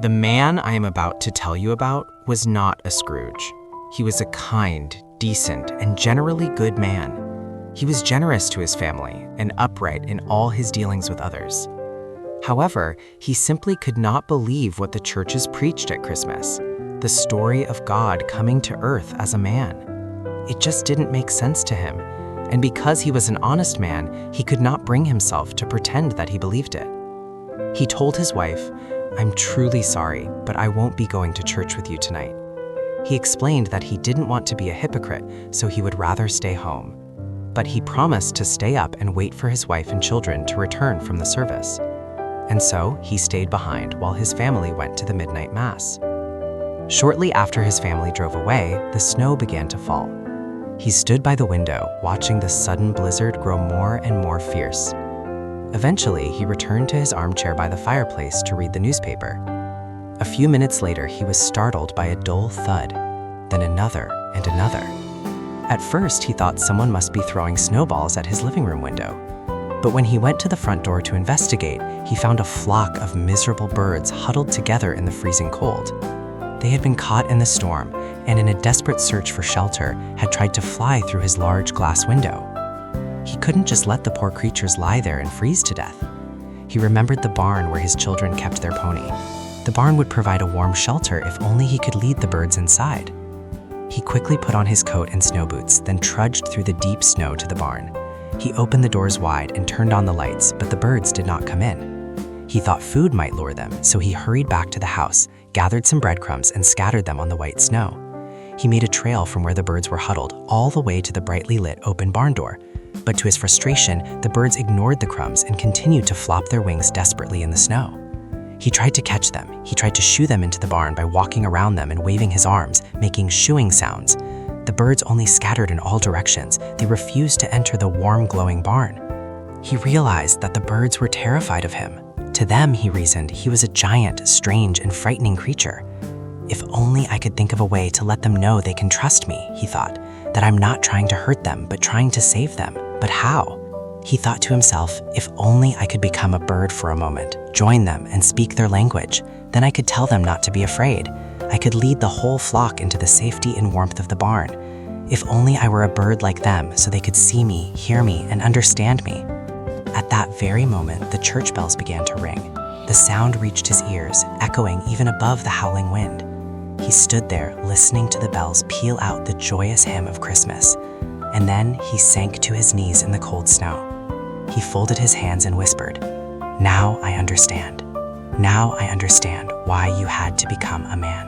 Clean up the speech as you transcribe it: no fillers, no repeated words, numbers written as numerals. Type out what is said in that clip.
The man I am about to tell you about was not a Scrooge. He was a kind, decent, and generally good man. He was generous to his family and upright in all his dealings with others. However, he simply could not believe what the churches preached at Christmas, the story of God coming to earth as a man. It just didn't make sense to him, and because he was an honest man, he could not bring himself to pretend that he believed it. He told his wife, "I'm truly sorry, but I won't be going to church with you tonight." He explained that he didn't want to be a hypocrite, so he would rather stay home. But he promised to stay up and wait for his wife and children to return from the service. And so he stayed behind while his family went to the midnight mass. Shortly after his family drove away, the snow began to fall. He stood by the window, watching the sudden blizzard grow more and more fierce. Eventually, he returned to his armchair by the fireplace to read the newspaper. A few minutes later, he was startled by a dull thud, then another and another. At first, he thought someone must be throwing snowballs at his living room window. But when he went to the front door to investigate, he found a flock of miserable birds huddled together in the freezing cold. They had been caught in the storm, and in a desperate search for shelter, had tried to fly through his large glass window. He couldn't just let the poor creatures lie there and freeze to death. He remembered the barn where his children kept their pony. The barn would provide a warm shelter if only he could lead the birds inside. He quickly put on his coat and snow boots, then trudged through the deep snow to the barn. He opened the doors wide and turned on the lights, but the birds did not come in. He thought food might lure them, so he hurried back to the house, gathered some breadcrumbs, and scattered them on the white snow. He made a trail from where the birds were huddled all the way to the brightly lit open barn door. But to his frustration, the birds ignored the crumbs and continued to flop their wings desperately in the snow. He tried to catch them. He tried to shoo them into the barn by walking around them and waving his arms, making shooing sounds. The birds only scattered in all directions. They refused to enter the warm, glowing barn. He realized that the birds were terrified of him. To them, he reasoned, he was a giant, strange, and frightening creature. If only I could think of a way to let them know they can trust me, he thought, that I'm not trying to hurt them, but trying to save them. But how? He thought to himself, if only I could become a bird for a moment, join them and speak their language, then I could tell them not to be afraid. I could lead the whole flock into the safety and warmth of the barn. If only I were a bird like them so they could see me, hear me, and understand me. At that very moment, the church bells began to ring. The sound reached his ears, echoing even above the howling wind. He stood there, listening to the bells peal out the joyous hymn of Christmas. And then he sank to his knees in the cold snow. He folded his hands and whispered, "Now I understand. Now I understand why you had to become a man."